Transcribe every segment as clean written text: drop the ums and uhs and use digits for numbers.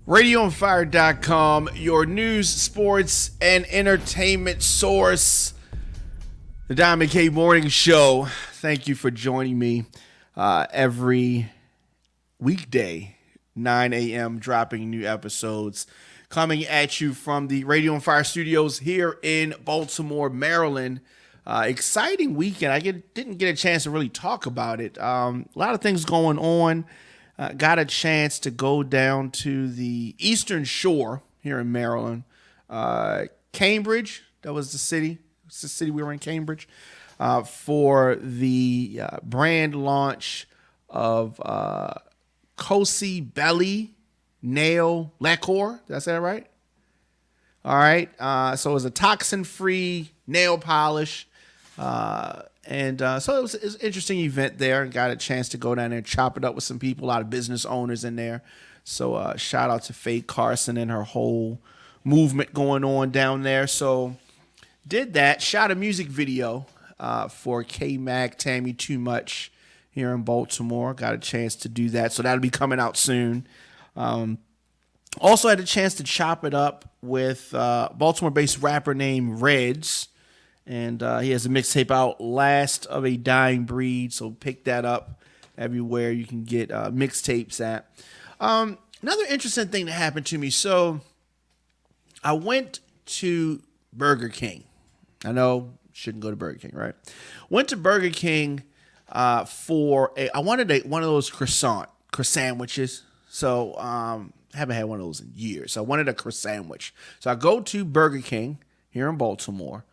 RadioOnFire.com, your news, sports, and entertainment source. The Diamond K Morning Show. Thank you for joining me every weekday, 9 a.m., dropping new episodes. Coming at you from the Radio on Fire studios here in Baltimore, Maryland. Exciting weekend. I didn't get a chance to really talk about it. A lot of things going on. Got a chance to go down to the Eastern Shore here in Maryland. Cambridge, that was the city. It's the city we were in, Cambridge, for the brand launch of Cozy Belly Nail Lacquer. Did I say that right? All right. So it was a toxin-free nail polish. So it was an interesting event there, and got a chance to go down there and chop it up with some people, a lot of business owners in there. So shout out to Faye Carson and her whole movement going on down there. So did that, shot a music video for K-Mac, Tammy Too Much here in Baltimore. Got a chance to do that. So that'll be coming out soon. Also had a chance to chop it up with Baltimore-based rapper named Reds. And he has a mixtape out, Last of a Dying Breed. So pick that up everywhere you can get mixtapes at. Another interesting thing that happened to me. So I went to Burger King. I know, shouldn't go to Burger King, right? Went to Burger King I wanted one of those croissant sandwiches. So haven't had one of those in years. So I wanted a croissant sandwich. So I go to Burger King here in Baltimore.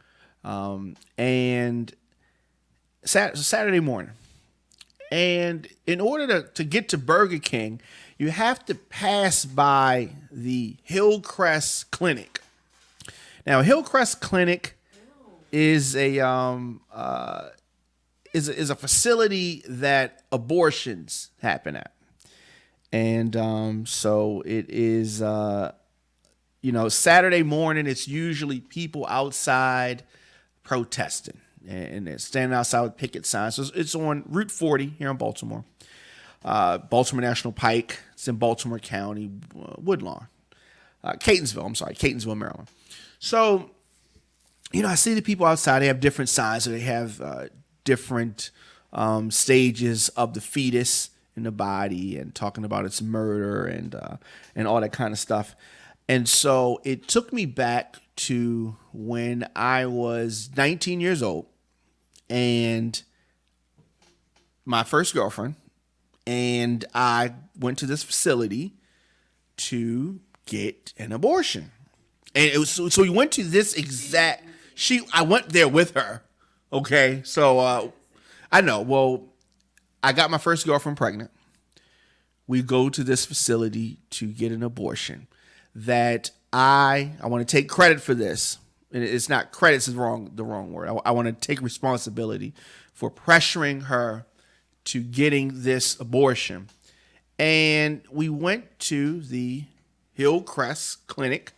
And Saturday morning. And in order to get to Burger King, you have to pass by the Hillcrest Clinic. Now, Hillcrest Clinic is a facility that abortions happen at. And so it is Saturday morning, it's usually people outside protesting, and they're standing outside with picket signs. So it's on Route 40 here in Baltimore, Baltimore National Pike. It's in Baltimore County, Woodlawn, Catonsville, Maryland. So, I see the people outside. They have different signs. So they have different stages of the fetus in the body, and talking about its murder and all that kind of stuff. And so it took me back to when I was 19 years old and my first girlfriend, and I went to this facility to get an abortion. And it was so we went to this exact I went there with her. Okay. So I know. Well, I got my first girlfriend pregnant. We go to this facility to get an abortion. That I want to take credit for this. And it's not credit, it's the wrong word. I want to take responsibility for pressuring her to getting this abortion. And we went to the Hillcrest Clinic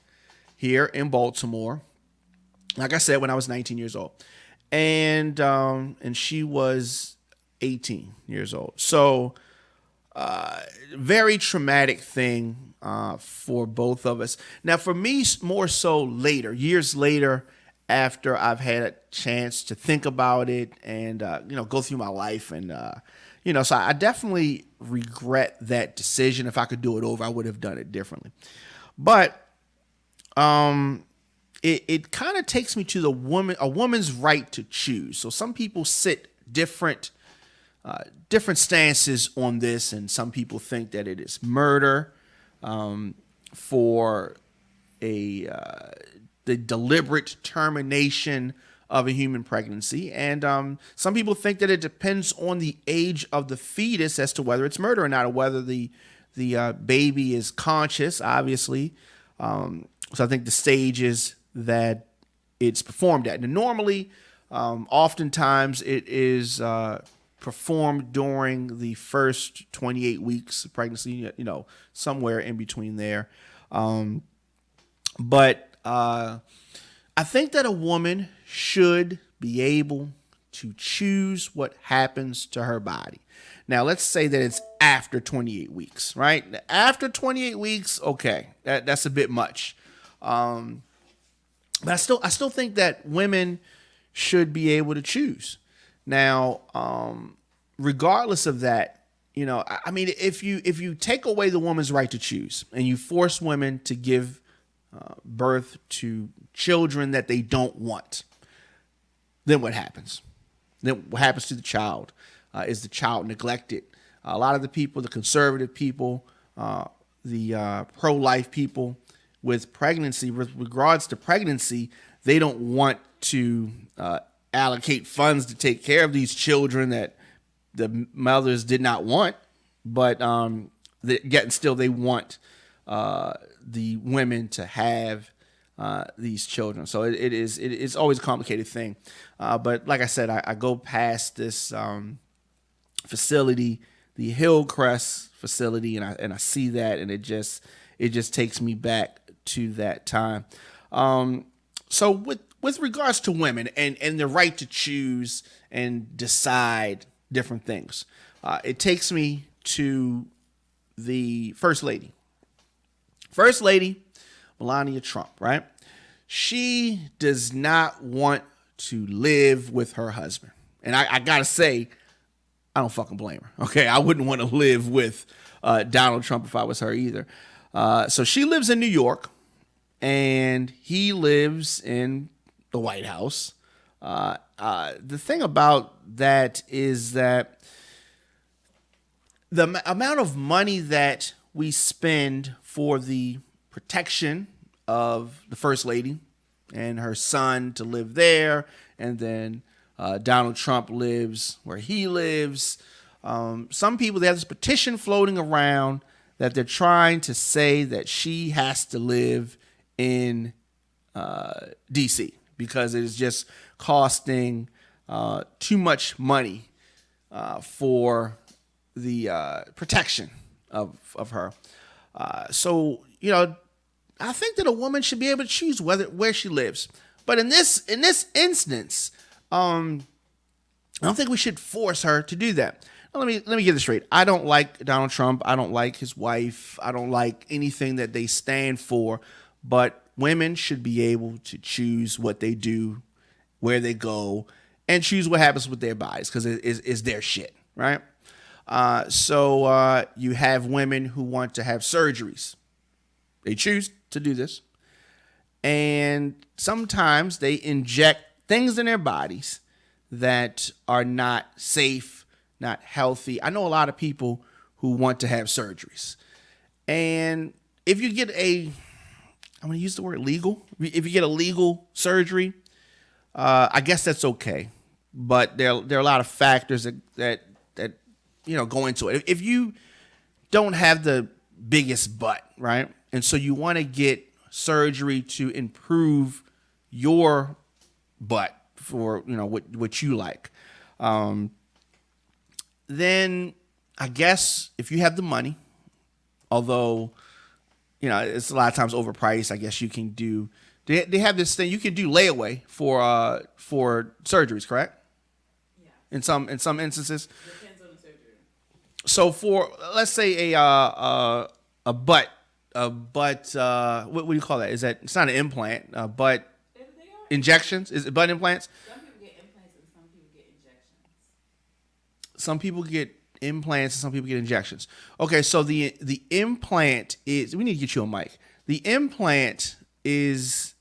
here in Baltimore. Like I said, when I was 19 years old. And she was 18 years old. So very traumatic thing for both of us. Now, for me, more so later, years later, after I've had a chance to think about it and go through my life, and so I definitely regret that decision. If I could do it over, I would have done it differently. But it kind of takes me to a woman's right to choose. So some people sit different stances on this, and some people think that it is murder for the deliberate termination of a human pregnancy, and some people think that it depends on the age of the fetus as to whether it's murder or not, or whether the baby is conscious, obviously. So I think the stages that it's performed at, and normally, oftentimes it is performed during the first 28 weeks of pregnancy, somewhere in between there. But I think that a woman should be able to choose what happens to her body. Now, let's say that it's after 28 weeks, right? After 28 weeks, okay, that's a bit much. But I still think that women should be able to choose. Now, regardless of that, I mean, if you take away the woman's right to choose and you force women to give birth to children that they don't want, then what happens? Then what happens to the child? Is the child neglected? A lot of the people, the conservative people, the pro-life people with pregnancy, with regards to pregnancy, they don't want to allocate funds to take care of these children that the mothers did not want, but yet still they want the women to have these children. So it's always a complicated thing. But like I said, I go past this facility, the Hillcrest facility, and I see that, and it just takes me back to that time. So with regards to women and the right to choose and decide different things, it takes me to the First Lady. First Lady Melania Trump, right? She does not want to live with her husband. And I gotta say, I don't fucking blame her. Okay, I wouldn't want to live with Donald Trump if I was her either. So she lives in New York, and he lives in the White House. The thing about that is that the amount of money that we spend for the protection of the First Lady and her son to live there, and then Donald Trump lives where he lives. Some people, they have this petition floating around that they're trying to say that she has to live in D.C. because it is just costing too much money for the protection of her. So, I think that a woman should be able to choose where she lives. But in this instance, I don't think we should force her to do that. Now, let me get this straight. I don't like Donald Trump. I don't like his wife. I don't like anything that they stand for. But women should be able to choose what they do, where they go, and choose what happens with their bodies because it's their shit, right? So you have women who want to have surgeries. They choose to do this. And sometimes they inject things in their bodies that are not safe, not healthy. I know a lot of people who want to have surgeries. And if you get I'm going to use the word legal. If you get a legal surgery, I guess that's okay. But there are a lot of factors that go into it. If you don't have the biggest butt, right? And so you want to get surgery to improve your butt for, what you like. Then I guess if you have the money, although, it's a lot of times overpriced, I guess you can do, they have this thing, you can do layaway for surgeries, correct? Yeah. In some instances. Depends on the surgery. So for, let's say a butt, what do you call that? It's not an implant, butt injections? Is it butt implants? Some people get implants and some people get injections. Some people get implants and some people get injections. Okay, so the implant is, we need to get you a mic. The implant is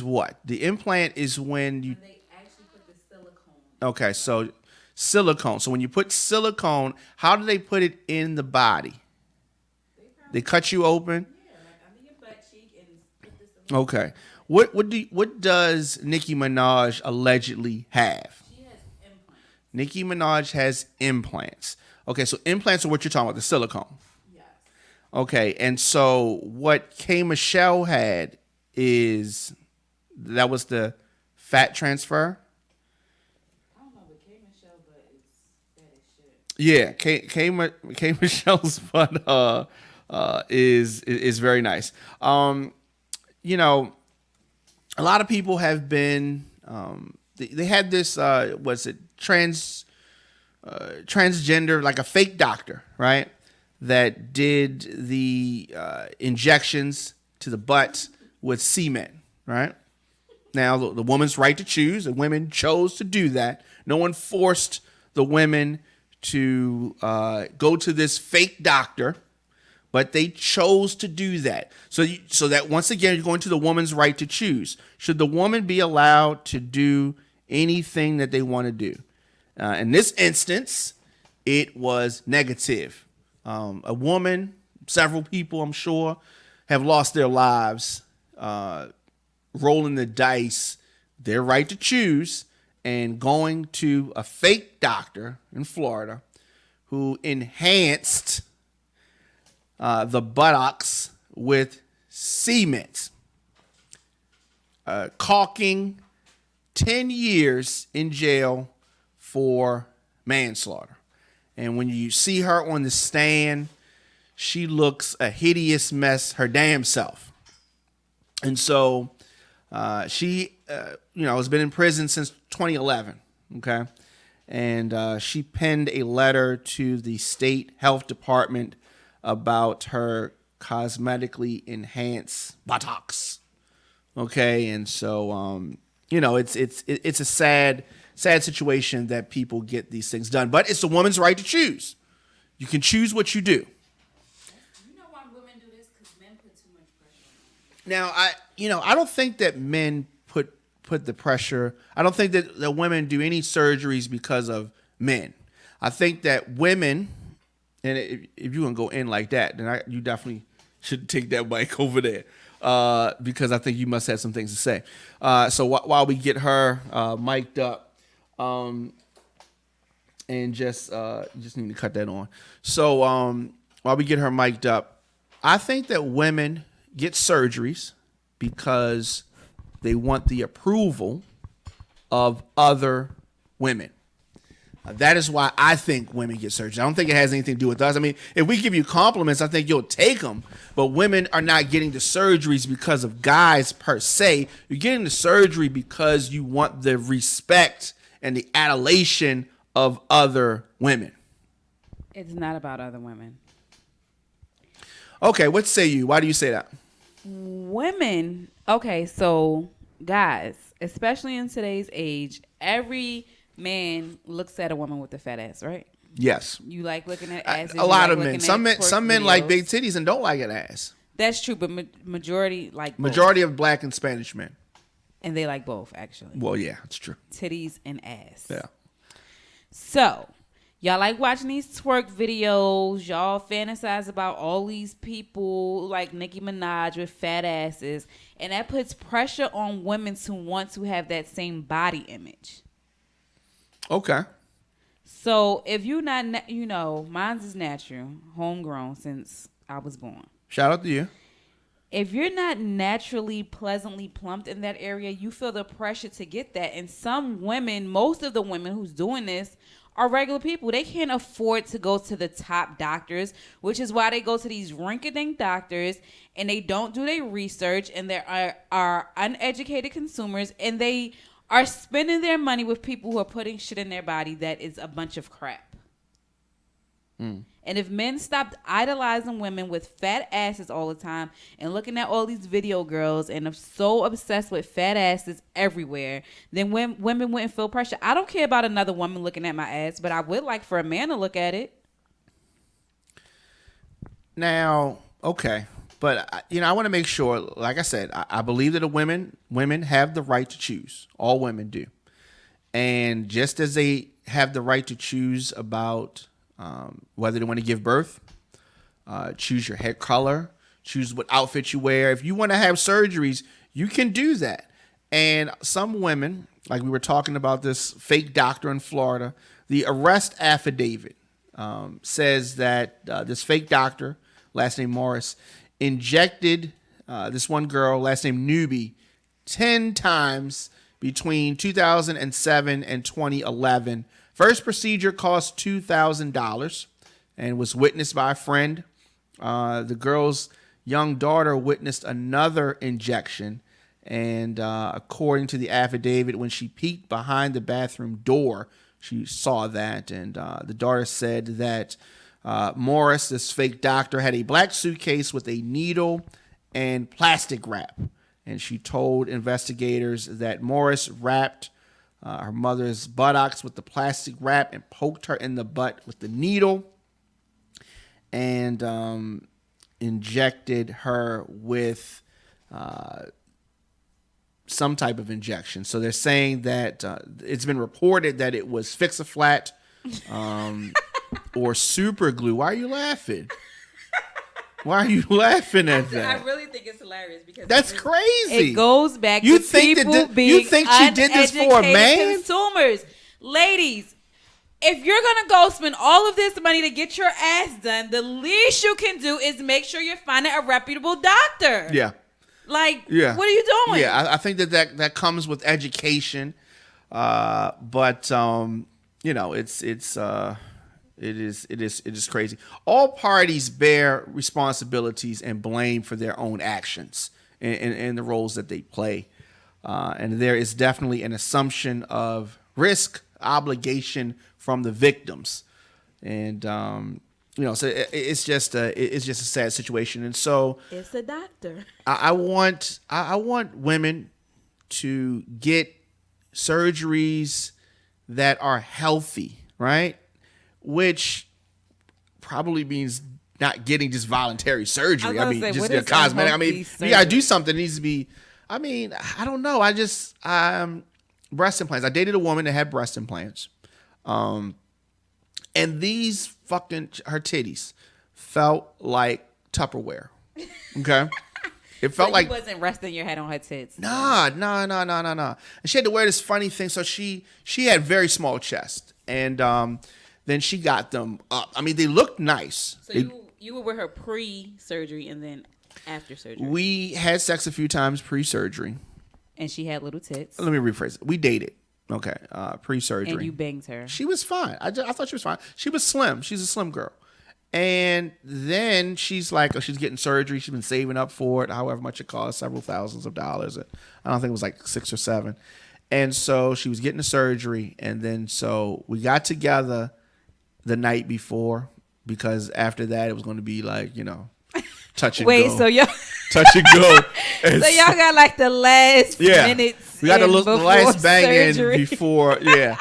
what? The implant is when they actually put the silicone. Okay, so silicone. So when you put silicone, how do they put it in the body? They cut you open? Yeah, like under your butt cheek and put the silicone. Okay. What does Nicki Minaj allegedly have? She has implants. Nicki Minaj has implants. Okay, so implants are what you're talking about, the silicone. Yes. Okay, and so what K. Michelle had that was the fat transfer? I don't know what K. Michelle, but it's fat as shit. Yeah, K. Michelle's butt is very nice. A lot of people have been they had this transgender, like a fake doctor, right? That did the injections to the butt with semen, right? Now, the woman's right to choose, and women chose to do that. No one forced the women to go to this fake doctor, but they chose to do that. So that once again, you're going to the woman's right to choose. Should the woman be allowed to do anything that they want to do? In this instance, it was negative. A woman, several people, I'm sure, have lost their lives rolling the dice, their right to choose, and going to a fake doctor in Florida who enhanced the buttocks with cement, caulking 10 years in jail for manslaughter. And when you see her on the stand, she looks a hideous mess, her damn self. And so she, has been in prison since 2011. Okay. And she penned a letter to the state health department about her cosmetically enhanced buttocks. Okay. And so, it's a sad situation that people get these things done, but it's a woman's right to choose. You can choose what you do. You know why women do this? Because men put too much pressure on them. Now, I don't think that men put the pressure. I don't think that the women do any surgeries because of men. I think that women, and if you're going to go in like that, then you definitely should take that mic over there. Because I think you must have some things to say. So while we get her mic'd up, and just need to cut that on. So while we get her mic'd up, I think that women get surgeries because they want the approval of other women. That is why I think women get surgery. I don't think it has anything to do with us. I mean, if we give you compliments, I think you'll take them. But women are not getting the surgeries because of guys per se. You're getting the surgery because you want the respect and the adulation of other women. It's not about other women. Okay, what say you? Why do you say that? Women, okay, so guys, especially in today's age, every man looks at a woman with a fat ass, right? Yes. You like looking at asses. A lot of men. Some men like big titties and don't like an ass. That's true, but majority like both. Majority of black and Spanish men. And they like both, actually. Well, yeah, it's true. Titties and ass. Yeah. So, y'all like watching these twerk videos. Y'all fantasize about all these people like Nicki Minaj with fat asses. And that puts pressure on women to want to have that same body image. Okay. So, if you're not, mine's is natural, homegrown since I was born. Shout out to you. If you're not naturally pleasantly plumped in that area, you feel the pressure to get that. And some women, most of the women who's doing this are regular people. They can't afford to go to the top doctors, which is why they go to these rink-a-dink doctors and they don't do their research, and there are uneducated consumers, and they are spending their money with people who are putting shit in their body that is a bunch of crap. And if men stopped idolizing women with fat asses all the time and looking at all these video girls and are so obsessed with fat asses everywhere, then women wouldn't feel pressure. I don't care about another woman looking at my ass, but I would like for a man to look at it. Now, okay. But, I want to make sure, like I said, I believe that women have the right to choose. All women do. And just as they have the right to choose about whether they want to give birth, choose your hair color, choose what outfit you wear. If you want to have surgeries, you can do that. And some women, like we were talking about this fake doctor in Florida, the arrest affidavit says that this fake doctor, last name Morris, injected this one girl, last name Newbie, 10 times between 2007 and 2011. First procedure cost $2,000 and was witnessed by a friend. The girl's young daughter witnessed another injection. And according to the affidavit, when she peeked behind the bathroom door she saw that, and the daughter said that Morris, this fake doctor, had a black suitcase with a needle and plastic wrap. And she told investigators that Morris wrapped her mother's buttocks with the plastic wrap and poked her in the butt with the needle and injected her with some type of injection. So they're saying that it's been reported that it was Fix-A-Flat or super glue. Why are you laughing? Why are you laughing at that? I really think it's hilarious because that's crazy. It goes back you to think people that being you think she did this for a man? Consumers, ladies, if you're gonna go spend all of this money to get your ass done, the least you can do is make sure you're finding a reputable doctor. Yeah. Like, yeah. What are you doing? Yeah, I think that comes with education, but you know, it is crazy. All parties bear responsibilities and blame for their own actions and the roles that they play. And there is definitely an assumption of risk, obligation from the victims. And, you know, so it's just a sad situation. And so it's a doctor. I want women to get surgeries that are healthy, right? Which probably means not getting just voluntary surgery. I mean, just a cosmetic. I mean, you gotta do something. It needs to be. I mean, I don't know. Breast implants. I dated a woman that had breast implants, and these fucking her titties felt like Tupperware. Okay. It felt like you wasn't resting your head on her tits. Nah. And she had to wear this funny thing. So she had very small chest, and then she got them up. I mean, they looked nice. So you were with her pre-surgery and then after surgery. We had sex a few times pre-surgery. And she had little tits. Let me rephrase it. We dated. Okay, pre-surgery. And you banged her. She was fine. I thought she was fine. She was slim. She's a slim girl. And then she's like, she's getting surgery. She's been saving up for it, however much it costs, several thousands of dollars. I don't think it was like 6 or 7. And so she was getting the surgery. And then so we got together the night before because after that it was going to be like, you know, touch and go. Wait, so y'all touch and go. And so y'all got like the last minutes. We got the last bang surgery. in before, yeah.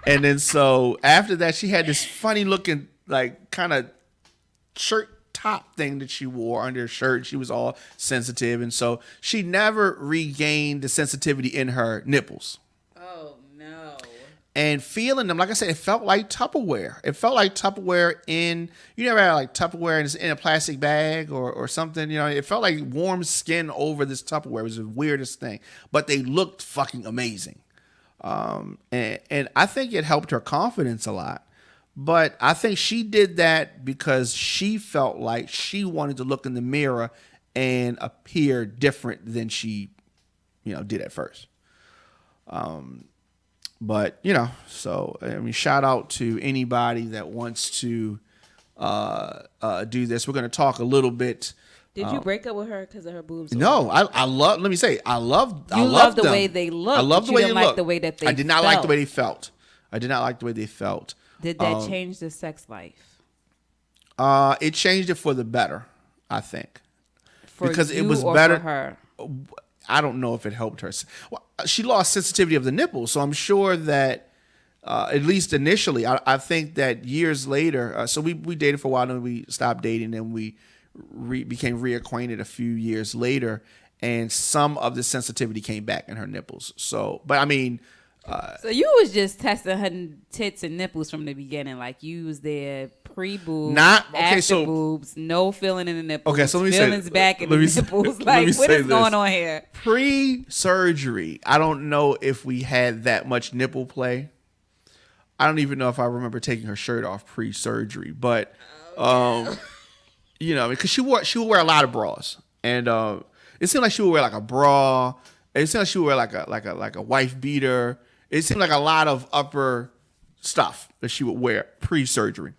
And then so after that, she had this funny looking like kind of shirt top thing that she wore under her shirt. She was all sensitive, and so she never regained the sensitivity in her nipples. Oh no. And feeling them, like I said, it felt like Tupperware. It felt like Tupperware you never had like Tupperware in a plastic bag or something, you know, it felt like warm skin over this Tupperware. It was the weirdest thing, but they looked fucking amazing. And I think it helped her confidence a lot, but I think she did that because she felt like she wanted to look in the mirror and appear different than she, you know, did at first. But, you know, so, I mean, shout out to anybody that wants to do this. We're going to talk a little bit. Did you break up with her because of her boobs? No, I love, let me say, I love the way they look. I love the way they look. The way that they I did not like the way they felt. I did not like the way they felt. Did that change the sex life? It changed it for the better, I think. Because it was better for her. I don't know if it helped her. Well, she lost sensitivity of the nipples, so I'm sure that at least initially, I think that years later. So we dated for a while, and we stopped dating, and we became reacquainted a few years later, and some of the sensitivity came back in her nipples. So, but I mean. So you was just testing her tits and nipples from the beginning, like you was there pre-boobs, after boobs, no feeling in the nipples. Okay, so let me feelings back in the nipples. Like what is going on here? Pre-surgery, I don't know if we had that much nipple play. I don't even know if I remember taking her shirt off pre-surgery, but you know, because she would wear a lot of bras, and it seemed like she would wear like a bra. It seemed like she would wear like a wife beater. It seemed like a lot of upper stuff that she would wear pre-surgery.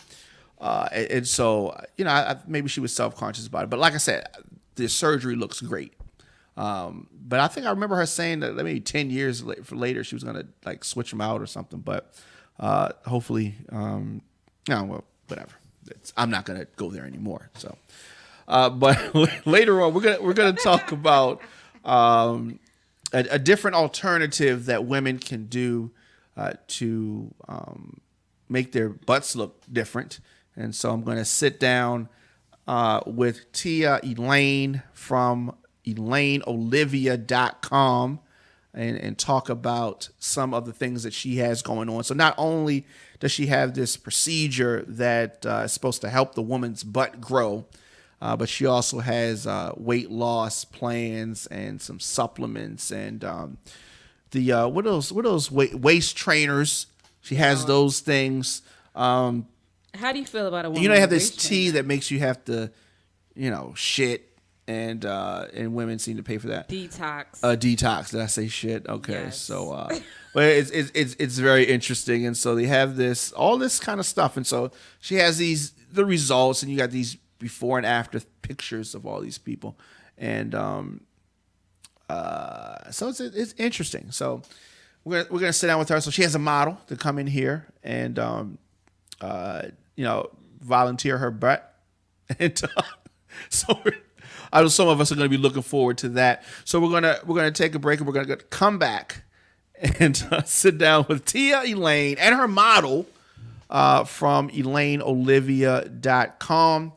And so, you know, maybe she was self-conscious about it. But like I said, the surgery looks great. But I think I remember her saying that maybe 10 years later she was going to like switch them out or something. But hopefully, no, well, whatever. I'm not going to go there anymore. So, but later on, we're gonna talk about a different alternative that women can do to make their butts look different. And so I'm going to sit down with Tia Elaine from ElaineOlivia.com and talk about some of the things that she has going on. So not only does she have this procedure that is supposed to help the woman's butt grow, but she also has weight loss plans and some supplements and what else waist trainers. She has those things. How do you feel about a woman? They have this tea that makes you have to, shit, and women seem to pay for that. Detox. Detox. Did I say shit? Okay. Yes. So, but it's very interesting, and so they have all this kind of stuff, and so she has the results, and you got these before and after pictures of all these people, and so it's interesting. So we're gonna sit down with her. So she has a model to come in here and volunteer her butt, and so I know some of us are gonna be looking forward to that. So we're gonna take a break and we're gonna come back and sit down with Tia Elaine and her model from ElaineOlivia.com.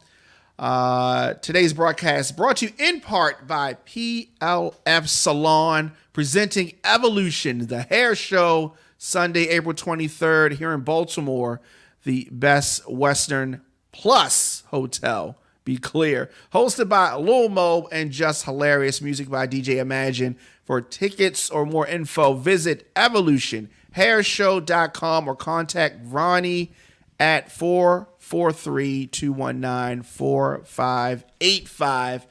Today's broadcast brought to you in part by PLF Salon, presenting Evolution, the hair show, Sunday, April 23rd here in Baltimore, the Best Western Plus Hotel. Be clear. Hosted by Lil Mo and Just Hilarious. Music by DJ Imagine. For tickets or more info, visit evolutionhairshow.com or contact Ronnie at 443-219-4585.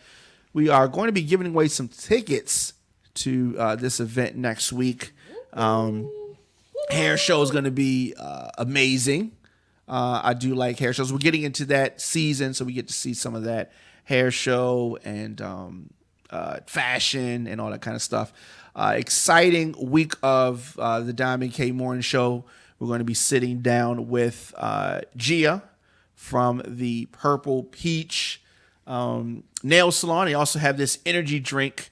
We are going to be giving away some tickets to this event next week. Hair show is going to be amazing. I do like hair shows. We're getting into that season, so we get to see some of that hair show and fashion and all that kind of stuff. Exciting week of the Diamond K Morning Show. We're going to be sitting down with Gia from the Purple Peach Nail Salon. They also have this energy drink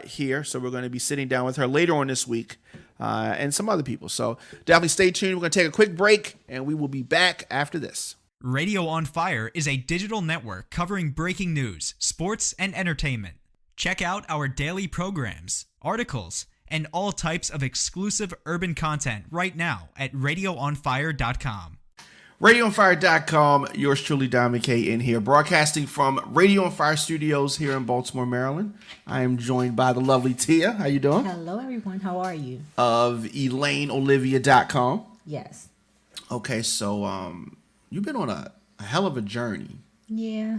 here, so we're going to be sitting down with her later on this week. And some other people. So definitely stay tuned. We're going to take a quick break, and we will be back after this. Radio on Fire is a digital network covering breaking news, sports, and entertainment. Check out our daily programs, articles, and all types of exclusive urban content right now at radioonfire.com. RadioOnFire.com, yours truly, Diamond K, in here, broadcasting from Radio on Fire Studios here in Baltimore, Maryland. I am joined by the lovely Tia. How you doing? Hello, everyone. How are you? Of ElaineOlivia.com. Yes. Okay, so you've been on a hell of a journey. Yeah.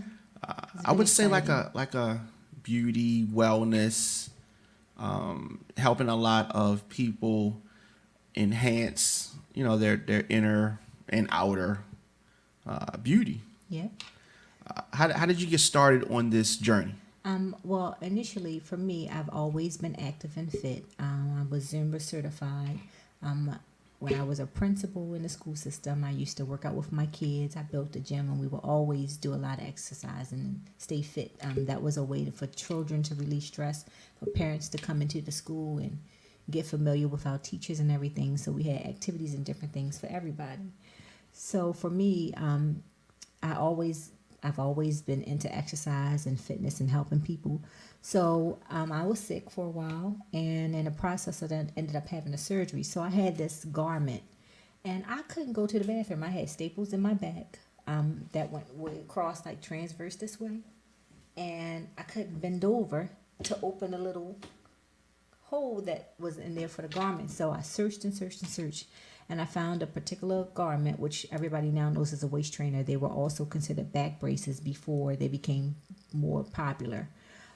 I would say like a beauty, wellness, helping a lot of people enhance, their inner and outer beauty. Yeah. How did you get started on this journey? Well, initially for me, I've always been active and fit. I was Zumba certified. When I was a principal in the school system, I used to work out with my kids. I built a gym, and we would always do a lot of exercise and stay fit. That was a way for children to release stress, for parents to come into the school and get familiar with our teachers and everything. So we had activities and different things for everybody. So for me, I've always been into exercise and fitness and helping people. So I was sick for a while, and in the process of that, ended up having a surgery. So I had this garment, and I couldn't go to the bathroom. I had staples in my back that went across like transverse this way, and I couldn't bend over to open a little hole that was in there for the garment. So I searched and searched and searched. And I found a particular garment, which everybody now knows as a waist trainer. They were also considered back braces before they became more popular.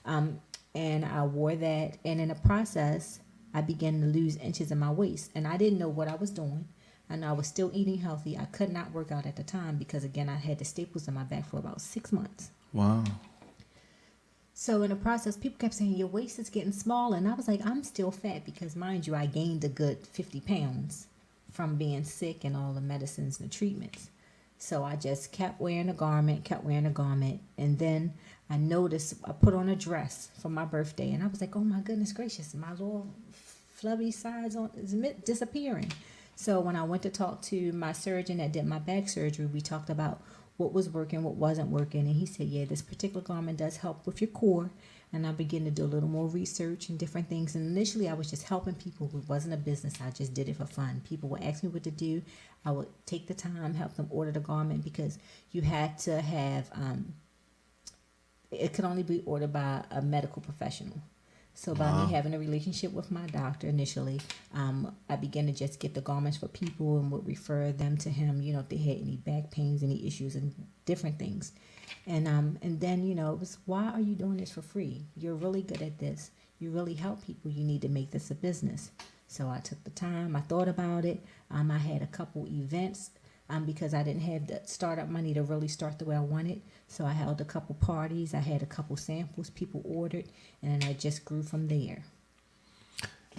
And I wore that. And in the process, I began to lose inches in my waist. And I didn't know what I was doing. And I was still eating healthy. I could not work out at the time because, again, I had the staples in my back for about 6 months. Wow. So in the process, people kept saying, your waist is getting smaller. And I was like, I'm still fat because, mind you, I gained a good 50 pounds from being sick and all the medicines and the treatments. So I just kept wearing a garment, and then I noticed I put on a dress for my birthday, and I was like, oh my goodness gracious, my little flubby sides is disappearing. So when I went to talk to my surgeon that did my back surgery, we talked about what was working, what wasn't working, and he said, yeah, this particular garment does help with your core. And I began to do a little more research and different things. And initially, I was just helping people. It wasn't a business. I just did it for fun. People would ask me what to do. I would take the time, help them order the garment, because you had to have, it could only be ordered by a medical professional. So by me having a relationship with my doctor initially, I began to just get the garments for people and would refer them to him, if they had any back pains, any issues, and different things. And then, it was, why are you doing this for free? You're really good at this. You really help people. You need to make this a business. So I took the time. I thought about it. I had a couple events because I didn't have the startup money to really start the way I wanted. So I held a couple parties. I had a couple samples people ordered, and I just grew from there.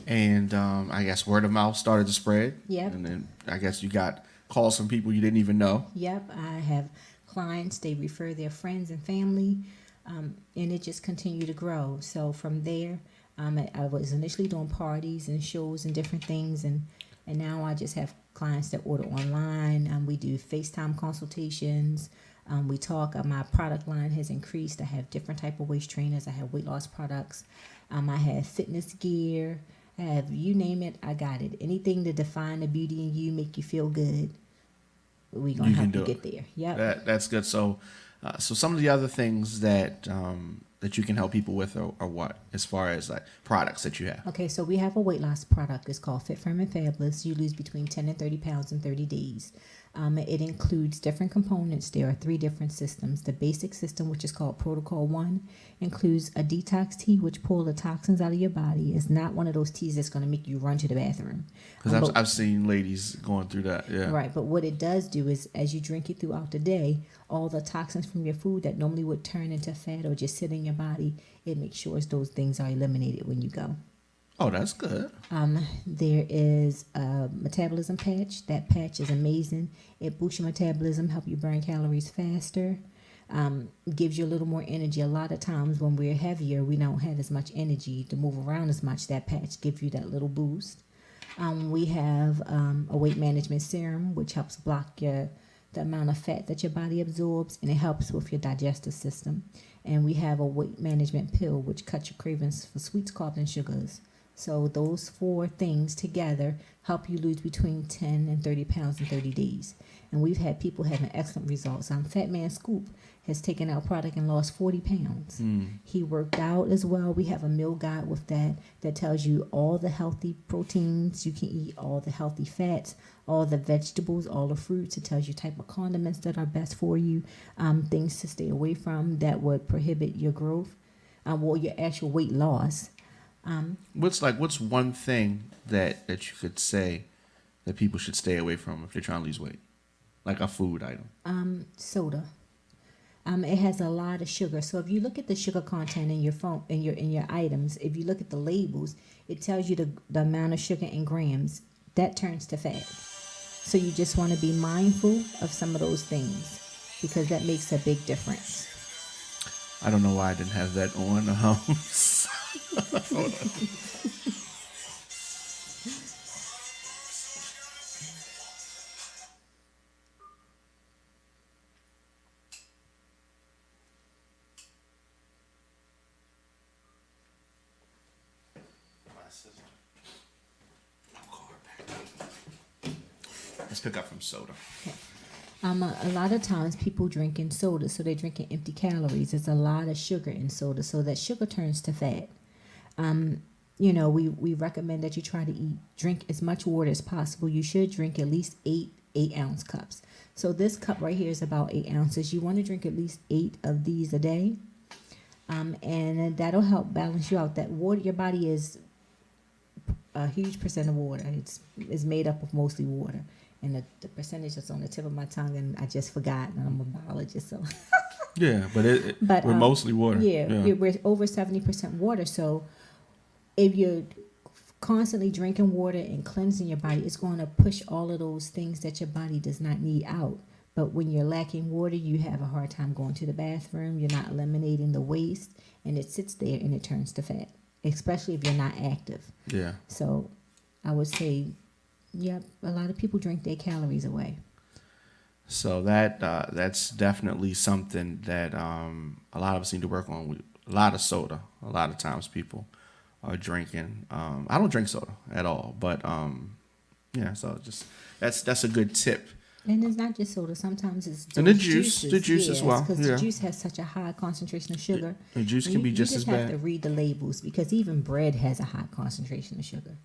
And I guess word of mouth started to spread. Yep. And then I guess you got calls from people you didn't even know. Yep. I have clients, they refer their friends and family, and it just continued to grow. So from there, I was initially doing parties and shows and different things, and now I just have clients that order online. We do FaceTime consultations. We talk. My product line has increased. I have different type of waist trainers. I have weight loss products. I have fitness gear. I have, you name it, I got it. Anything to define the beauty in you, make you feel good, we're going to help you get there. Yep. That's good. So some of the other things that that you can help people with are what, as far as like products that you have? Okay, so we have a weight loss product. It's called Fit Firm and Fabulous. You lose between 10 and 30 pounds in 30 days. It includes different components. There are 3 different systems. The basic system, which is called Protocol 1, includes a detox tea, which pulls the toxins out of your body. It's not one of those teas that's going to make you run to the bathroom. Because I've seen ladies going through that, yeah. Right, but what it does do is, as you drink it throughout the day, all the toxins from your food that normally would turn into fat or just sit in your body, it makes sure those things are eliminated when you go. Oh, that's good. There is a metabolism patch. That patch is amazing. It boosts your metabolism, help you burn calories faster, gives you a little more energy. A lot of times when we're heavier, we don't have as much energy to move around as much. That patch gives you that little boost. We have a weight management serum, which helps block the amount of fat that your body absorbs, and it helps with your digestive system. And we have a weight management pill, which cuts your cravings for sweets, carbs, and sugars. So those 4 things together help you lose between 10 and 30 pounds in 30 days. And we've had people having excellent results. Fat Man Scoop has taken our product and lost 40 pounds. He worked out as well. We have a meal guide with that tells you all the healthy proteins you can eat, all the healthy fats, all the vegetables, all the fruits. It tells you type of condiments that are best for you, things to stay away from that would prohibit your growth, or your actual weight loss. What's one thing that you could say that people should stay away from if they're trying to lose weight? Like a food item. Soda. It has a lot of sugar. So if you look at the sugar content in your phone, in your items, if you look at the labels, it tells you the amount of sugar in grams. That turns to fat. So you just want to be mindful of some of those things, because that makes a big difference. I don't know why I didn't have that on. Hold on. Let's pick up from soda. Okay. A lot of times people drinking soda, so they're drinking empty calories. There's a lot of sugar in soda, so that sugar turns to fat. We recommend that you try to drink as much water as possible. You should drink at least 8-ounce cups. So this cup right here is about 8 ounces. You want to drink at least 8 of these a day, and that'll help balance you out. That water, your body is a huge percent of water. It's made up of mostly water. And the percentage is on the tip of my tongue, and I just forgot, and I'm a biologist, so. Yeah, but we're mostly water. Yeah, we're over 70% water. So if you're constantly drinking water and cleansing your body is going to push all of those things that your body does not need out. But when you're lacking water, you have a hard time going to the bathroom. You're not eliminating the waste, and it sits there and it turns to fat, especially if you're not active. Yeah. So I would say, yep, a lot of people drink their calories away. So that's definitely something that a lot of us need to work on. A lot of soda. A lot of times people are drinking. I don't drink soda at all, but yeah. So just that's a good tip. And it's not just soda. Sometimes it's And the those juice, juices. the juice as well. Because Yeah. the juice has such a high concentration of sugar. The juice can be just as You just have bad. to read the labels because even bread has a high concentration of sugar.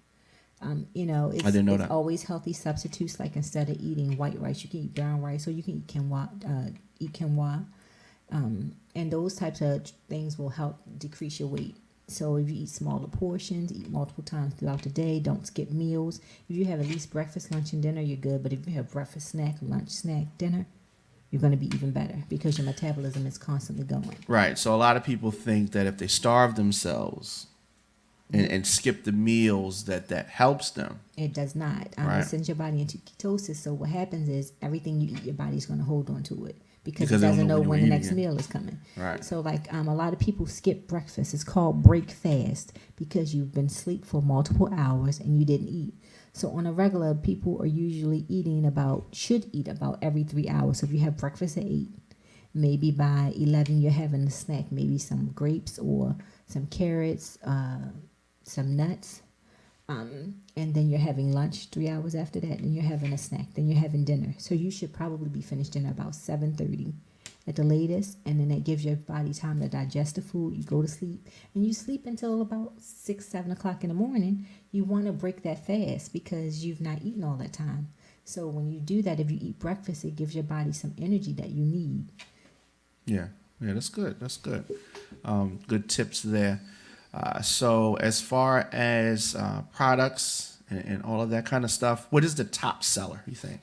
It's, I didn't know it's that. always healthy substitutes. Like instead of eating white rice, you can eat brown rice, or you can eat quinoa, and those types of things will help decrease your weight. So if you eat smaller portions, eat multiple times throughout the day, don't skip meals. If you have at least breakfast, lunch, and dinner, you're good. But if you have breakfast, snack, lunch, snack, dinner, you're going to be even better because your metabolism is constantly going. Right. So a lot of people think that if they starve themselves and skip the meals, that helps them. It does not. Right. It sends your body into ketosis. So what happens is everything you eat, your body's going to hold on to it because Because it they don't doesn't know know when when you're the next eating it. meal is coming. Right. So like a lot of people skip breakfast. It's called break fast because you've been asleep for multiple hours and you didn't eat. So on a regular, people are usually should eat about every 3 hours. So if you have breakfast at 8, maybe by 11 you're having a snack, maybe some grapes or some carrots, some nuts, and then you're having lunch 3 hours after that. Then you're having a snack. Then you're having dinner. So you should probably be finished dinner about 7:30 at the latest, and then that gives your body time to digest the food. You go to sleep, and you sleep until about 6-7 o'clock in the morning. You want to break that fast because you've not eaten all that time. So when you do that, if you eat breakfast, it gives your body some energy that you need. Yeah. Yeah. That's good. That's good. Good tips there. So as far as products and all of that kind of stuff, what is the top seller, you think?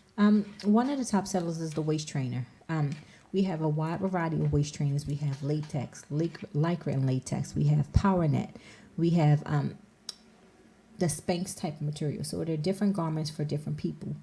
One of the top sellers is the waist trainer. We have a wide variety of waist trainers. We have latex, lycra and latex. We have power net. We have the Spanx type of material. So there are different garments for different people.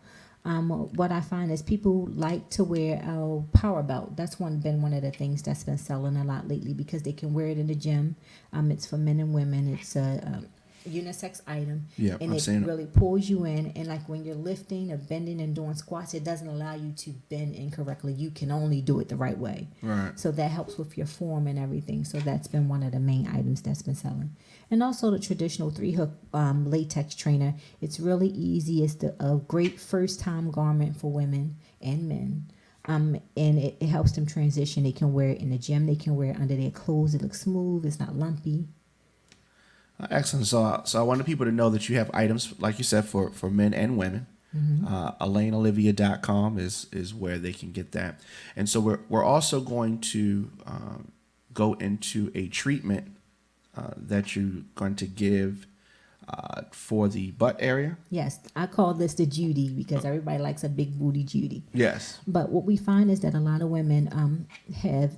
What I find is people like to wear a power belt. That's been one of the things that's been selling a lot lately because they can wear it in the gym. It's for men and women. It's a unisex item. Yeah, and I've it seen it. really pulls you in. And like when you're lifting or bending and doing squats, it doesn't allow you to bend incorrectly. You can only do it the right way. Right. So that helps with your form and everything. So that's been one of the main items that's been selling. And also the traditional 3-hook latex trainer. It's really easy. It's a great first-time garment for women and men. And it helps them transition. They can wear it in the gym. They can wear it under their clothes. It looks smooth. It's not lumpy. Excellent. So I wanted people to know that you have items, like you said, for men and women. ElaineOlivia.com is where they can get that. And so we're also going to go into a treatment that you're going to give for the butt area. Yes, I call this the Judy because everybody likes a big booty Judy. Yes. But what we find is that a lot of women have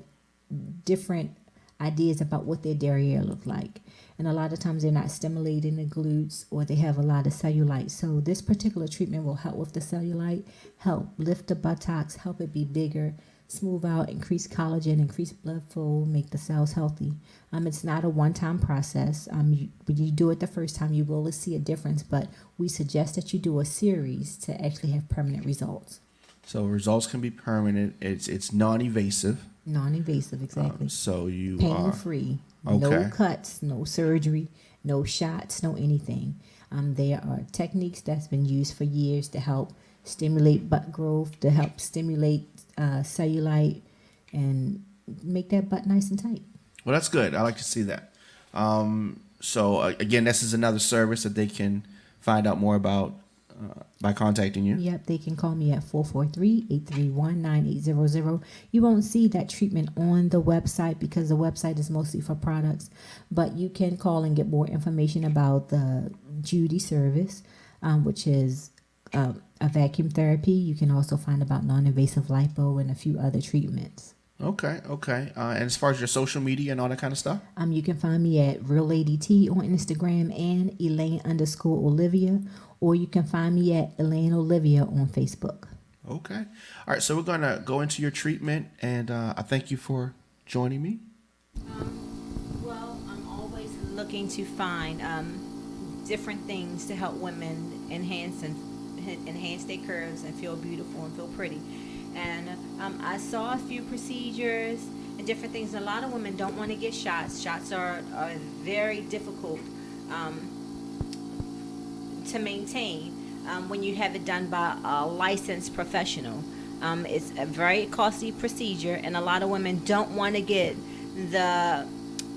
different ideas about what their derriere look like. And a lot of times they're not stimulating the glutes or they have a lot of cellulite. So this particular treatment will help with the cellulite, help lift the buttocks, help it be bigger, smooth out, increase collagen, increase blood flow, make the cells healthy. It's not a one-time process. When you do it the first time, you will see a difference, but we suggest that you do a series to actually have permanent results. So results can be permanent. It's non-invasive. Non-invasive, exactly. So you Pain-free. Okay. No cuts, no surgery, no shots, no anything. There are techniques that's been used for years to help stimulate butt growth, to help stimulate cellulite, and make that butt nice and tight. Well, that's good. I like to see that. So again, this is another service that they can find out more about by contacting you. Yep, they can call me at 443-831-9800. You won't see that treatment on the website because the website is mostly for products, but you can call and get more information about the Judy service, which is a vacuum therapy. You can also find about non-invasive lipo and a few other treatments. Okay, okay. And as far as your social media and all that kind of stuff? You can find me at Real Lady T on Instagram and Elaine_Olivia, or you can find me at Elaine Olivia on Facebook. Okay. All right, so we're going to go into your treatment, and I thank you for joining me. Well, I'm always looking to find different things to help women enhance their curves and feel beautiful and feel pretty. And I saw a few procedures and different things. A lot of women don't want to get shots. Shots are very difficult to maintain when you have it done by a licensed professional. It's a very costly procedure, and a lot of women don't want to get the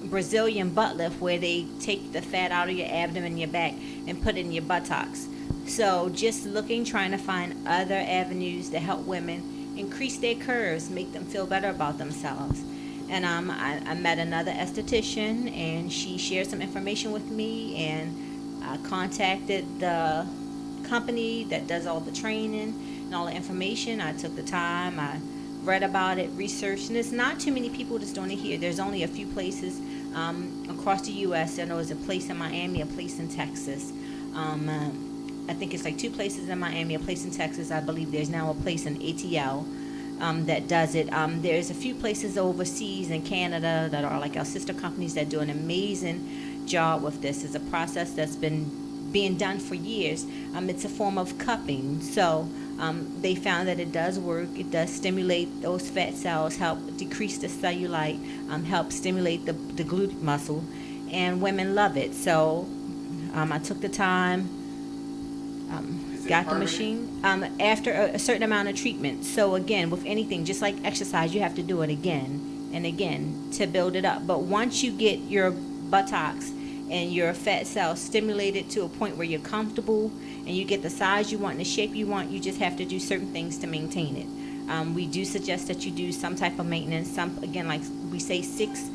Brazilian butt lift, where they take the fat out of your abdomen, your back, and put it in your buttocks. So just trying to find other avenues to help women increase their curves, make them feel better about themselves. And I met another esthetician, and she shared some information with me, and I contacted the company that does all the training and all the information. I took the time, I read about it, researched, and there's not too many people that's doing it here. There's only a few places across the U.S. I know there's a place in Miami, a place in Texas. I think it's like 2 places in Miami, a place in Texas. I believe there's now a place in ATL that does it. There's a few places overseas in Canada that are like our sister companies that do an amazing job with this. It's a process that's been being done for years. It's a form of cupping. So they found that it does work. It does stimulate those fat cells, help decrease the cellulite, help stimulate the glute muscle, and women love it. So I took the time, got the machine after a certain amount of treatment. So again, with anything, just like exercise, you have to do it again and again to build it up. But once you get your buttocks and your fat cells stimulated to a point where you're comfortable and you get the size you want and the shape you want, you just have to do certain things to maintain it. We do suggest that you do some type of maintenance. Some, again, like we say, 6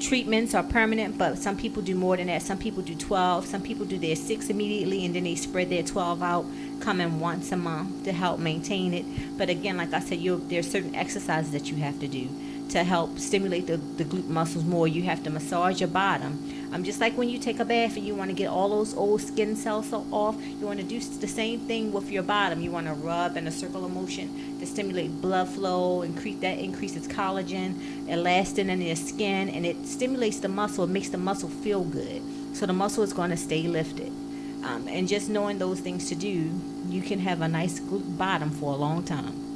treatments are permanent, but some people do more than that. Some people do 12. Some people do their 6 immediately, and then they spread their 12 out, coming once a month to help maintain it. But again, like I said, there's certain exercises that you have to do to help stimulate the glute muscles more. You have to massage your bottom. Just like when you take a bath and you want to get all those old skin cells off, you want to do the same thing with your bottom. You want to rub in a circular motion to stimulate blood flow, increases collagen, elastin in your skin, and it stimulates the muscle. It makes the muscle feel good. So the muscle is going to stay lifted. And just knowing those things to do, you can have a nice glute bottom for a long time.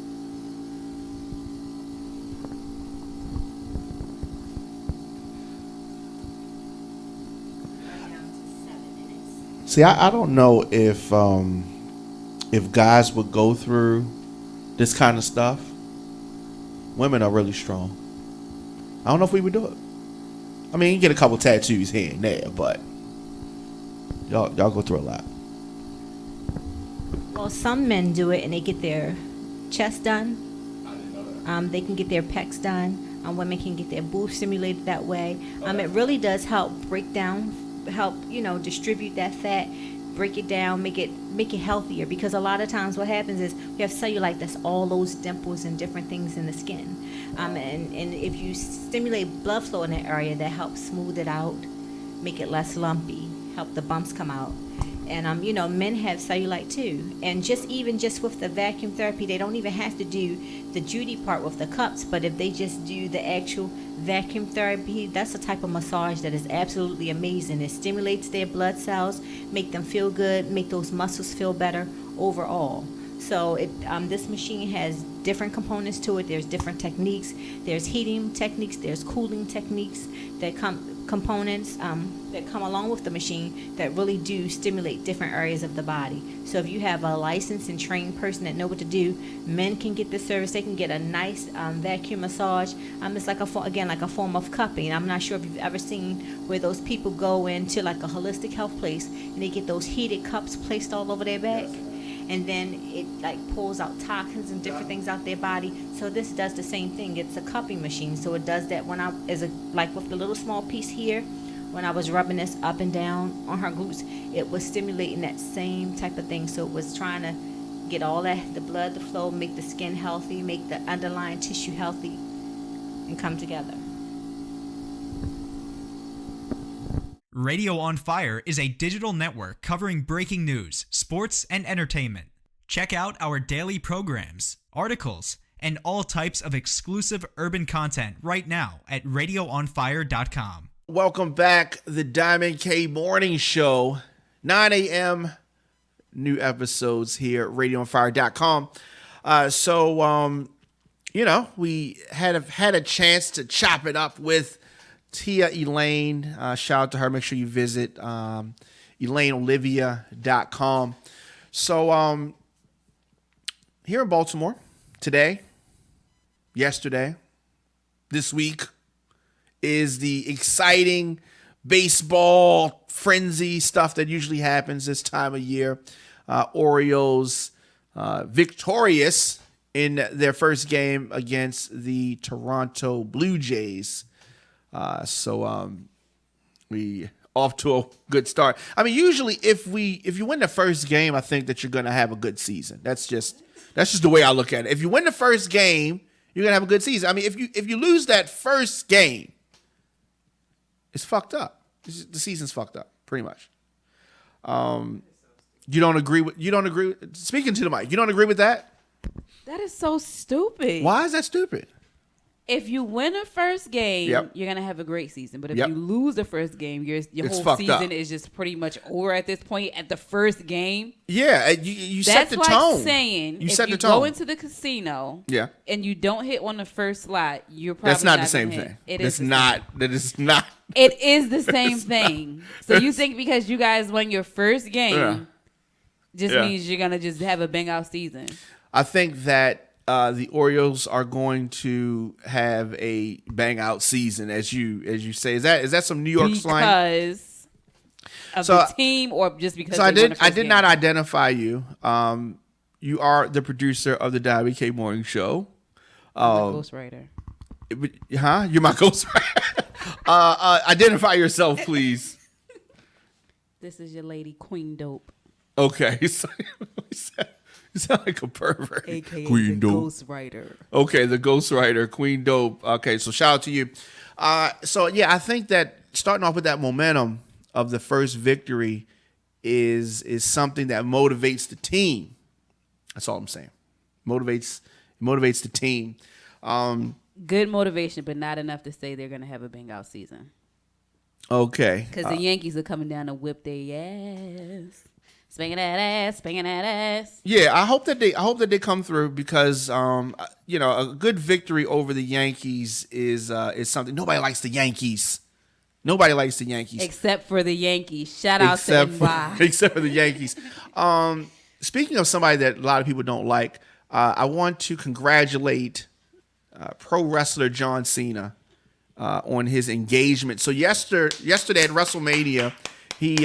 See, I don't know if guys would go through this kind of stuff. Women are really strong. I don't know if we would do it. I mean, you get a couple tattoos here and there, but y'all go through a lot. Well, some men do it and they get their chest done. They can get their pecs done. Women can get their boobs stimulated that way. It really does help distribute that fat, break it down, make it healthier. Because a lot of times what happens is we have cellulite, that's all those dimples and different things in the skin. And if you stimulate blood flow in that area, that helps smooth it out, make it less lumpy, help the bumps come out. And men have cellulite too. And just with the vacuum therapy, they don't even have to do the Judy part with the cups, but if they just do the actual vacuum therapy, that's a type of massage that is absolutely amazing. It stimulates their blood cells, make them feel good, make those muscles feel better overall. So this machine has different components to it. There's different techniques. There's heating techniques. There's cooling techniques that components that come along with the machine that really do stimulate different areas of the body. So if you have a licensed and trained person that know what to do, men can get this service. They can get a nice vacuum massage. It's like a form of cupping. I'm not sure if you've ever seen where those people go into like a holistic health place and they get those heated cups placed all over their back. And then it like pulls out toxins and different things out their body. So this does the same thing. It's a cupping machine. So it does that like with the little small piece here, when I was rubbing this up and down on her glutes, it was stimulating that same type of thing. So it was trying to get all that, the blood to flow, make the skin healthy, make the underlying tissue healthy, and come together. Radio on Fire is a digital network covering breaking news, sports, and entertainment. Check out our daily programs, articles, and all types of exclusive urban content right now at radioonfire.com. Welcome back, the Diamond K Morning Show, 9 a.m. New episodes here at radioonfire.com. We had a chance to chop it up with Tia Elaine. Shout out to her. Make sure you visit ElaineOlivia.com. So here in Baltimore today, yesterday, this week is the exciting baseball frenzy stuff that usually happens this time of year. Orioles victorious in their first game against the Toronto Blue Jays. We off to a good start. I mean, usually if you win the first game, I think that you're going to have a good season. That's just the way I look at it. If you win the first game, you're going to have a good season. I mean, if you lose that first game, it's fucked up. The season's fucked up, pretty much. You don't agree. Speaking to the mic, you don't agree with that? That is so stupid. Why is that stupid? If you win the first game, Yep. you're gonna have a great season. But if Yep. you lose the first game, your It's whole fucked season up. is just pretty much over at this point. At the first game, Yeah, you set that's the like tone. saying You if set you the tone. go into the casino, Yeah. and you don't hit on the first slot, you're probably That's not the gonna same hit. thing. It That's is the not. same. That is not. It is the same thing. So you think because you guys won your first game, Yeah. just Yeah. means you're gonna just have a bang out season? I think that the Orioles are going to have a bang out season, as you say. Is that some New York slang? Because of So- the team, or just because So I they won the did. I first did game? not identify you. You are the producer of the Diamond K Morning Show. Ghostwriter. Huh? You're my ghostwriter. Identify yourself, please. This is your lady, Queen Dope, Okay. So, you sound like a pervert. aka Queen the Dope. Ghostwriter. Okay, the ghostwriter, Queen Dope. Okay, so shout out to you. I think that starting off with that momentum of the first victory is something that motivates the team. That's all I'm saying. Motivates the team. Good motivation, but not enough to say they're gonna have a bang out season. Okay. Because the Yankees are coming down to whip their ass, spanging that ass, spanging that ass. Yeah, I hope that they come through because a good victory over the Yankees is something. Nobody likes the Yankees. Nobody likes the Yankees. Except for the Yankees. Shout out to NY. Except for the Yankees. Speaking of somebody that a lot of people don't like, I want to congratulate pro wrestler John Cena on his engagement. So yesterday at WrestleMania, he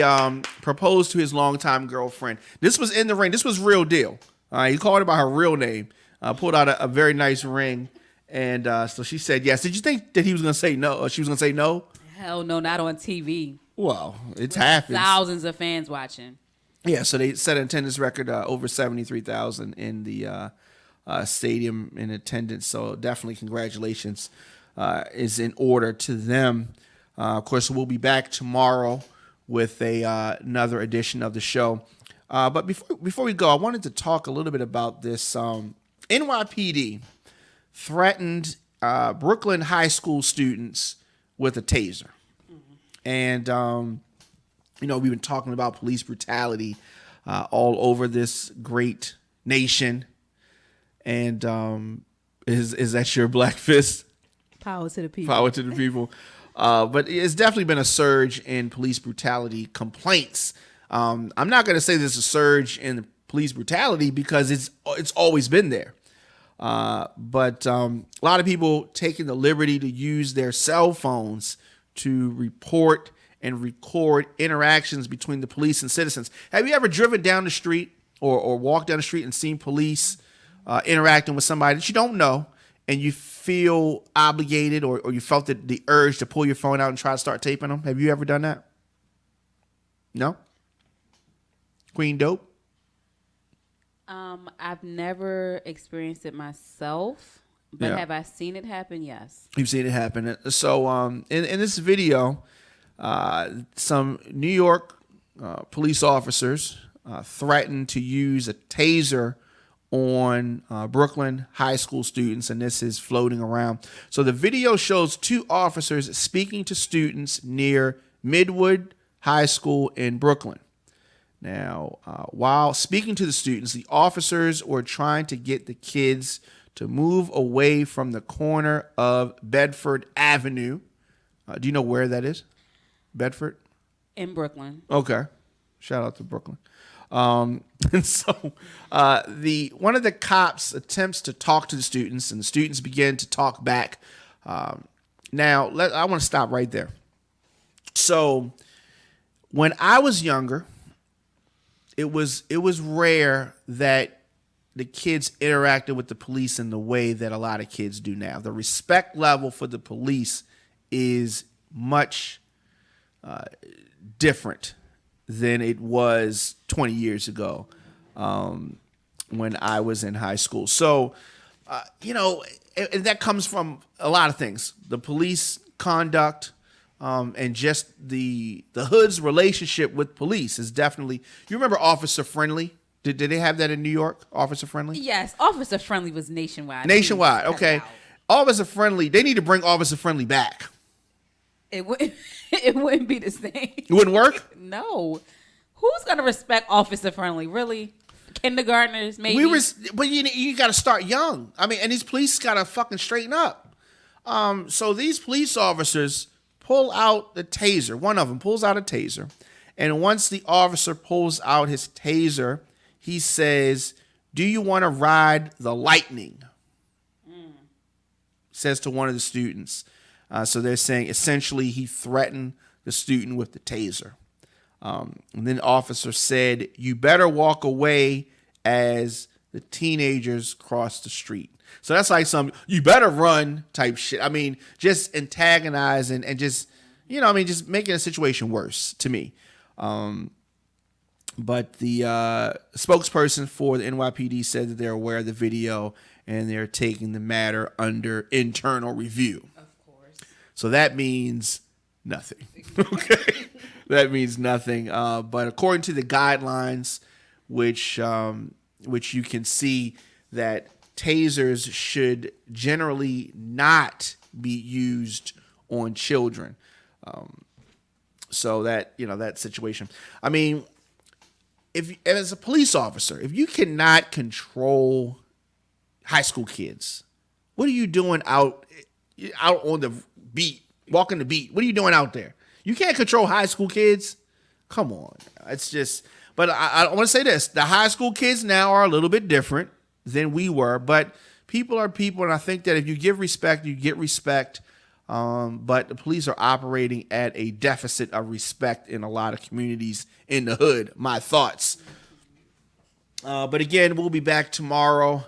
proposed to his longtime girlfriend. This was in the ring. This was real deal. He called her by her real name, pulled out a very nice ring, and so she said yes. Did you think that he was going to say no? Or she was going to say no? Hell no, not on TV. Well, it's happened. Thousands of fans watching. Yeah, so they set an attendance record over 73,000 in the stadium in attendance. So definitely congratulations is in order to them. Of course, we'll be back tomorrow with another edition of the show. But before we go, I wanted to talk a little bit about this. NYPD threatened Brooklyn high school students with a taser. And, we've been talking about police brutality all over this great nation. And is that your black fist? Power to the people. Power to the people. But it's definitely been a surge in police brutality complaints. I'm not going to say there's a surge in police brutality because it's always been there. But a lot of people taking the liberty to use their cell phones to report and record interactions between the police and citizens. Have you ever driven down the street or walked down the street and seen police interacting with somebody that you don't know, and you feel obligated or you felt the urge to pull your phone out and try to start taping them? Have you ever done that? No? Queen Dope? I've never experienced it myself. But Yeah. have I seen it happen? Yes. You've seen it happen. So in this video, some New York police officers threatened to use a taser on Brooklyn high school students, and this is floating around. So the video shows two officers speaking to students near Midwood High School in Brooklyn. Now, while speaking to the students, the officers were trying to get the kids to move away from the corner of Bedford Avenue. Do you know where that is? Bedford? In Brooklyn. Okay. Shout out to Brooklyn. And so one of the cops attempts to talk to the students, and the students begin to talk back. Now, I want to stop right there. So when I was younger, it was rare that the kids interacted with the police in the way that a lot of kids do now. The respect level for the police is much different than it was 20 years ago when I was in high school. So, and that comes from a lot of things. The police conduct and just the hood's relationship with police is definitely... You remember Officer Friendly? Did they have that in New York, Officer Friendly? Yes, Officer Friendly was nationwide. Nationwide, Please, okay. cut it Officer Friendly, they need to bring Officer Friendly back. out. It wouldn't be the same. It wouldn't work? No. Who's gonna respect Officer Friendly? Really? Kindergartners, maybe. But you got to start young. I mean, and these police got to fucking straighten up. So these police officers pull out the taser. One of them pulls out a taser, and once the officer pulls out his taser, he says, "Do you want to ride the lightning?" Says to one of the students. So they're saying essentially he threatened the student with the taser. And then the officer said, "You better walk away," as the teenagers cross the street. So that's like some "you better run" type shit. I mean, just antagonizing and just, just making a situation worse to me. But the spokesperson for the NYPD said that they're aware of the video and they're taking the matter under internal review. Of course. So that means nothing. Okay. That means nothing. But according to the guidelines, which you can see that tasers should generally not be used on children. So that, that situation. I mean, if as a police officer, if you cannot control high school kids, what are you doing out on the beat, walking the beat? What are you doing out there? You can't control high school kids. Come on. It's just, but I want to say this. The high school kids now are a little bit different than we were, but people are people. And I think that if you give respect, you get respect. But the police are operating at a deficit of respect in a lot of communities in the hood. My thoughts. But again, we'll be back tomorrow.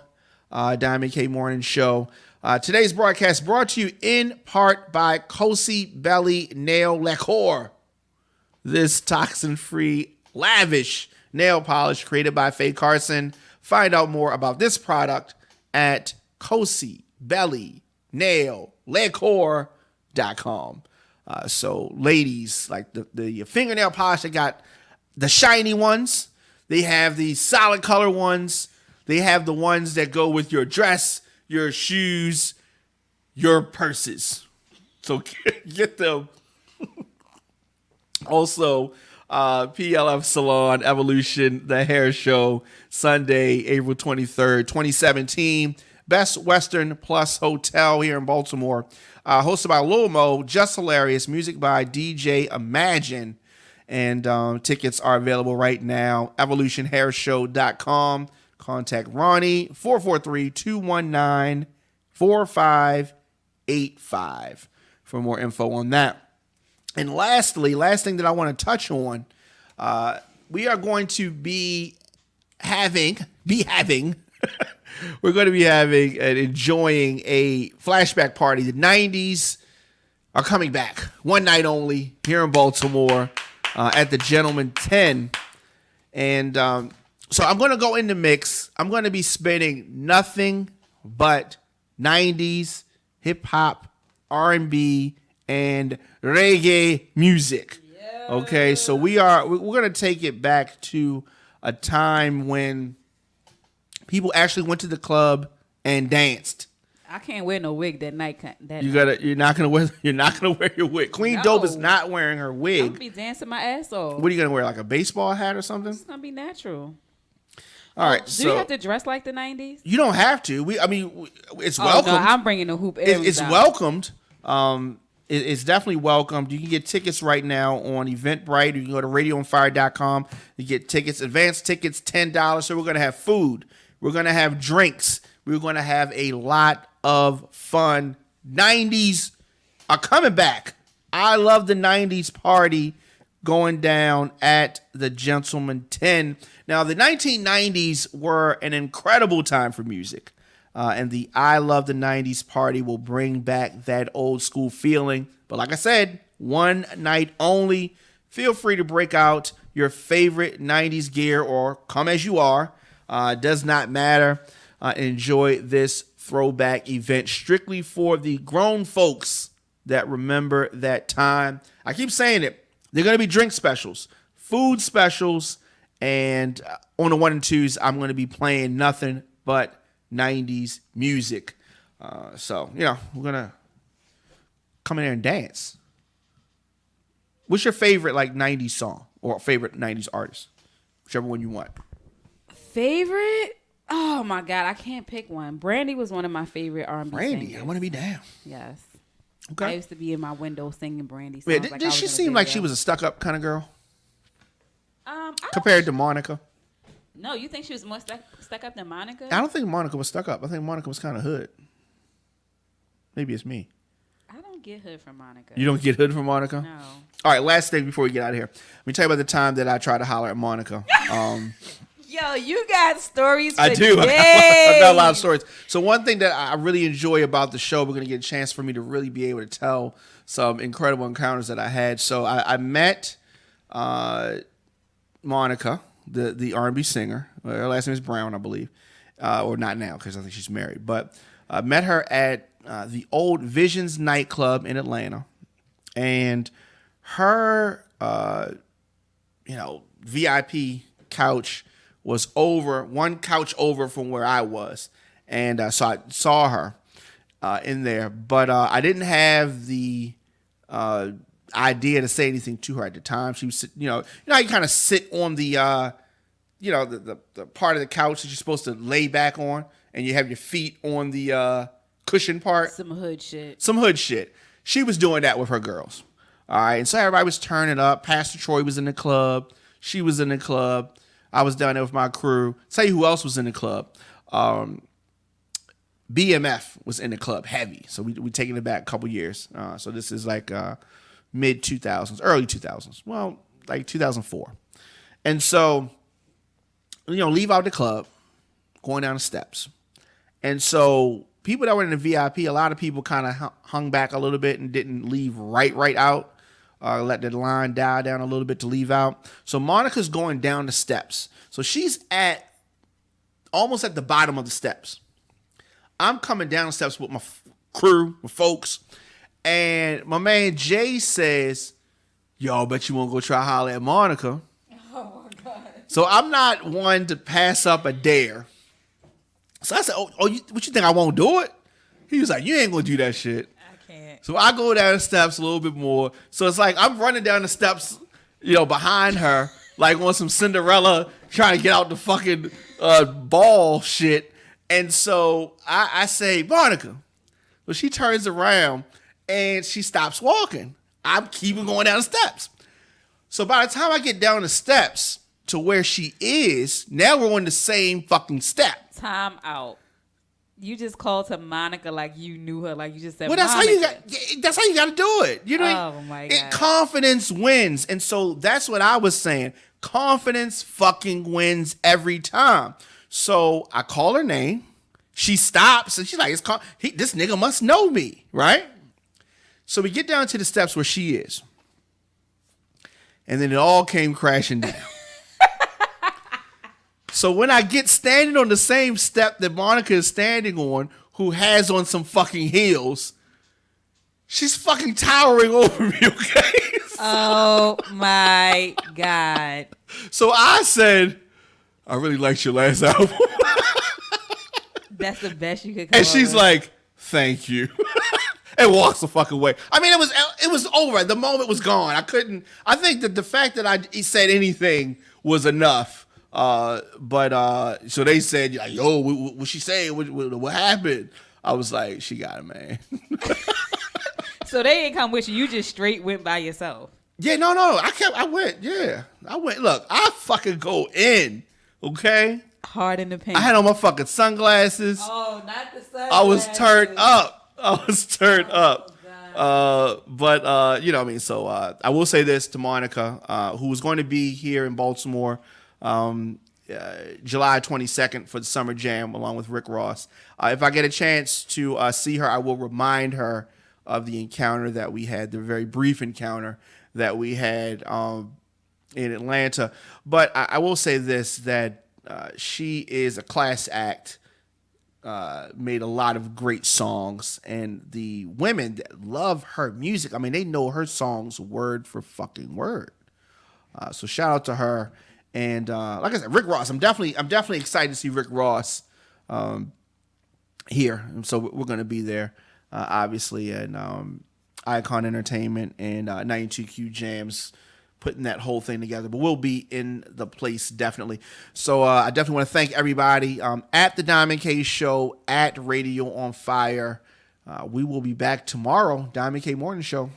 Diamond K Morning Show. Today's broadcast brought to you in part by Cozy Belly Nail Lacquer. This toxin-free, lavish nail polish created by Faye Carson. Find out more about this product at CozyBellyNailLacquer.com. So ladies, like the fingernail polish, they got the shiny ones. They have the solid color ones. They have the ones that go with your dress, your shoes, your purses. So get them. Also, PLF Salon Evolution, the hair show, Sunday, April 23rd, 2017. Best Western Plus Hotel here in Baltimore. Hosted by Lil Mo, just hilarious. Music by DJ Imagine. And tickets are available right now. EvolutionHairShow.com. Contact Ronnie, 443-219-4585 for more info on that. And lastly, last thing that I want to touch on, we are going to be having, we're going to be having and enjoying a flashback party. The 90s are coming back. One night only here in Baltimore at the Gentleman 10. And so I'm going to go in the mix. I'm going to be spinning nothing but 90s hip hop, R&B, and reggae music. Okay, so we're gonna take it back to a time when people actually went to the club and danced. I can't wear no wig that night. You're not gonna wear your wig. Queen No. Dope is not wearing her I'm wig. gonna be dancing my ass off. What are you gonna wear? Like a baseball hat or something? It's gonna be natural. All right. Do So you have to dress like the 90s? you don't have to. It's Oh, welcome. no, I'm bringing the hoop. It's welcomed. It's definitely welcomed. You can get tickets right now on Eventbrite. You can go to radioonfire.com. You get tickets. Advance tickets, $10. So we're going to have food. We're going to have drinks. We're going to have a lot of fun. 90s are coming back. I love the 90s party going down at the Gentleman 10. Now, the 1990s were an incredible time for music. And the I Love the 90s party will bring back that old school feeling. But like I said, one night only. Feel free to break out your favorite 90s gear or come as you are. Does not matter. Enjoy this throwback event strictly for the grown folks that remember that time. I keep saying it. They're going to be drink specials, food specials, and on the 1 and 2s, I'm going to be playing nothing but 90s music. So, we're going to come in there and dance. What's your favorite, 90s song or favorite 90s artist? Whichever one you want. Favorite? Oh, my God. I can't pick one. Brandy was one of my favorite R&B Brandy, singers. I want to be down. Yes. Okay. I used to be in my window singing Brandy songs. Wait, did she seem like she was a stuck-up kind of girl compared to Monica? No, you think she was more stuck up than Monica? I don't think Monica was stuck up. I think Monica was kind of hood. Maybe it's me. I don't get hood from Monica. You don't get hood from Monica? No. All right, last thing before we get out of here. Let me tell you about the time that I tried to holler at Monica. Yo, you got stories for I do. I days. got a lot of stories. So one thing that I really enjoy about the show, we're going to get a chance for me to really be able to tell some incredible encounters that I had. So I met Monica, the R&B singer. Her last name is Brown, I believe. Or not now, because I think she's married. But I met her at the old Visions nightclub in Atlanta. And her, VIP couch was one couch over from where I was. And so I saw her in there. But I didn't have the idea to say anything to her at the time. She was, how you kind of sit on the, the part of the couch that you're supposed to lay back on, and you have your feet on the cushion part. Some hood shit. She was doing that with her girls. All right. And so everybody was turning up. Pastor Troy was in the club. She was in the club. I was down there with my crew. Tell you who else was in the club. BMF was in the club heavy. So we taking it back a couple years. So this is like mid 2000s, early 2000s. Well, like 2004. And so, leave out the club, going down the steps. And so people that were in the VIP, a lot of people kind of hung back a little bit and didn't leave right out. Let the line die down a little bit to leave out. So Monica's going down the steps. So she's almost at the bottom of the steps. I'm coming down the steps with my crew, my folks. And my man Jay says, yo, bet you won't go try to holler at Monica. Oh, my God. So I'm not one to pass up a dare. So I said, what you think I won't do it? He was like, you ain't going to do that shit. I can't. So I go down the steps a little bit more. So it's like I'm running down the steps, behind her, like on some Cinderella, trying to get out the fucking ball shit. And so I say, Monica. So she turns around and she stops walking. I'm keeping going down the steps. So by the time I get down the steps to where she is, now we're on the same fucking step. Time out. You just called to Monica like you knew her, like you just said. Well, that's Monica. that's how you got to do it. Oh my God. Confidence wins, and so that's what I was saying. Confidence fucking wins every time. So I call her name. She stops and she's like, "This nigga must know me, right?" So we get down to the steps where she is, and then it all came crashing down. So when I get standing on the same step that Monica is standing on, who has on some fucking heels. She's fucking towering over me, okay? Oh my God. So I said, I really liked your last album. That's the best you could come And she's up with. like, thank you. And walks the fuck away. I mean, it was over. The moment was gone. I think that the fact that I said anything was enough. But so they said, like, yo, what she say? What happened? I was like, she got it, man. So they ain't come with you. You just straight went by yourself. Yeah, no. I went. Yeah, I went. Look, I fucking go in. Okay. Hard in the paint. I had on my fucking sunglasses. Oh, not the sunglasses. I was turned up. But you know what I mean? So I will say this to Monica, who is going to be here in Baltimore July 22nd for the Summer Jam along with Rick Ross. If I get a chance to see her, I will remind her of the encounter that we had, the very brief encounter that we had in Atlanta. But I will say this, that she is a class act. Made a lot of great songs, and the women that love her music, I mean, they know her songs word for fucking word. So shout out to her. And like I said, Rick Ross, I'm definitely excited to see Rick Ross here. And so we're going to be there, obviously, and Icon Entertainment and 92Q Jams, putting that whole thing together. But we'll be in the place, definitely. So I definitely want to thank everybody at the Diamond K Show, at Radio on Fire. We will be back tomorrow, Diamond K Morning Show.